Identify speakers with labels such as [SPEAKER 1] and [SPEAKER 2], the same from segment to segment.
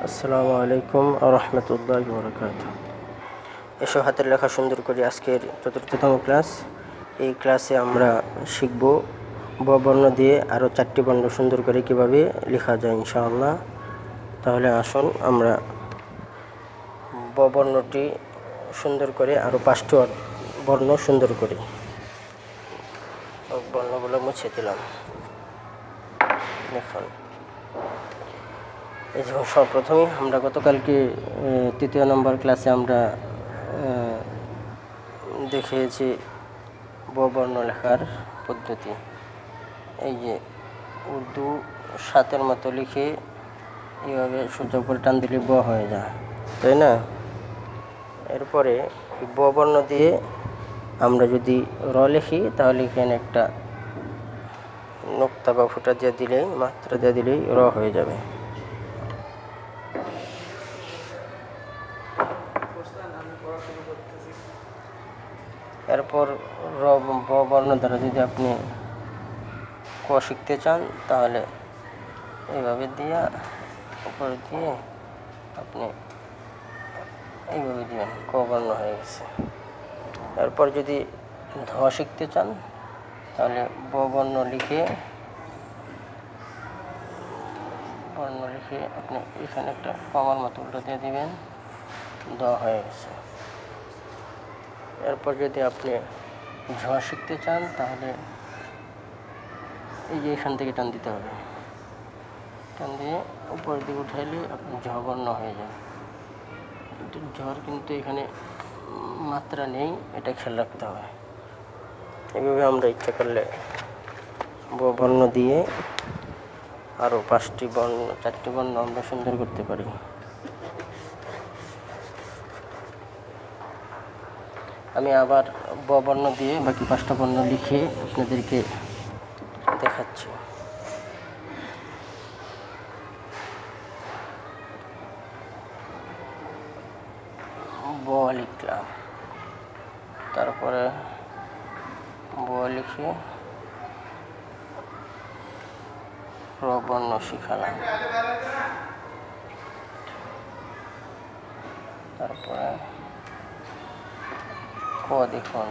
[SPEAKER 1] আসসালামু আলাইকুম রহমতুল্লাহি ওয়া বারাকাতুহু। এসব হাতের লেখা সুন্দর করে আজকের চতুর্থতম ক্লাস। এই ক্লাসে আমরা শিখব ব বর্ণ দিয়ে আরও 4টি বর্ণ সুন্দর করে কিভাবে লেখা যায় ইনশাআল্লাহ। তাহলে আসুন আমরা ব বর্ণটি সুন্দর করে আরও 5টি বর্ণ সুন্দর করি। বর্ণগুলো মুছে দিলাম। দেখুন, এই যেমন সর্বপ্রথমেই আমরা গতকালকে 3য় নম্বর ক্লাসে আমরা দেখিয়েছি ব বর্ণ লেখার পদ্ধতি। এই যে উর্দু 7-এর মতো লিখে এইভাবে সোজা উপরে টান দিলে ব হয়ে যায়, তাই না? এরপরে ব বর্ণ দিয়ে আমরা যদি র লিখি তাহলে এখানে একটা নোক্তা বা ফুটা দিয়ে দিলেই, মাত্রা দিয়ে দিলেই র হয়ে যাবে। এরপর ব বর্ণ দ্বারা যদি আপনি ক শিখতে চান তাহলে এইভাবে দিয়ে উপরে দিয়ে আপনি এইভাবে দিবেন, ক বর্ণ হয়ে গেছে। এরপর যদি ধ শিখতে চান তাহলে ব বর্ণ লিখে আপনি এখানে একটা কমার মতো উল্টো দিয়ে দিবেন, দ হয়ে গেছে। এরপর যদি আপনি ঝ শিখতে চান তাহলে এই যে এখান থেকে টান দিতে হবে, টান দিয়ে উপরের দিকে উঠাইলে আপনি ঝ বর্ণ হয়ে যায়। ঝড় কিন্তু এখানে মাত্রা নেই, এটা খেয়াল রাখতে হবে। এইভাবে আমরা ইচ্ছা করলে ব বর্ণ দিয়ে আরও 4টি বর্ণ আমরা সুন্দর করতে পারি। আমি আবার ব বর্ণ দিয়ে বাকি 5টা বর্ণ লিখে আপনাদেরকে দেখাচ্ছি। ব লিখলাম, তারপরে ব লিখে র বর্ণ শিখালাম, তারপরে ক দেখুন,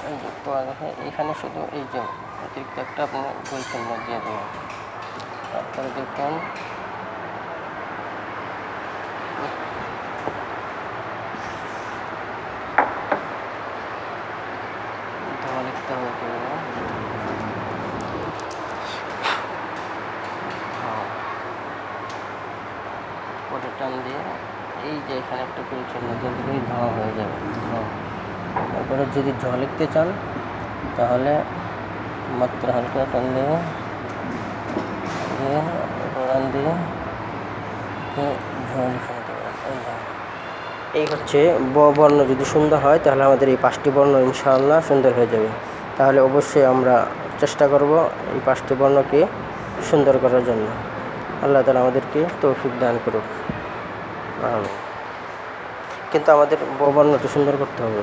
[SPEAKER 1] এই যে ক দেখে এখানে শুধু এই যে অতিরিক্ত একটা আপনি গোল চিহ্ন দিয়ে দেবেন। তারপরে দেখুন ধ লিখতে হবে, পরে টান দিয়ে এই যে এখানে একটা গোল চিহ্ন দিয়ে দিলেই ধ হয়ে যাবে। তারপরে যদি ঝ লিখতে চান তাহলে মাত্র হালকা টান দিয়ে ঝ লিখে নিতে পারেন। এই হচ্ছে ব বর্ণ যদি সুন্দর হয় তাহলে আমাদের এই 5টি বর্ণ ইনশাআল্লাহ সুন্দর হয়ে যাবে। তাহলে অবশ্যই আমরা চেষ্টা করব এই 5টি বর্ণকে সুন্দর করার জন্য। আল্লাহ তাআলা আমাদেরকে তৌফিক দান করুক। কিন্তু আমাদের ব বর্ণটি সুন্দর করতে হবে।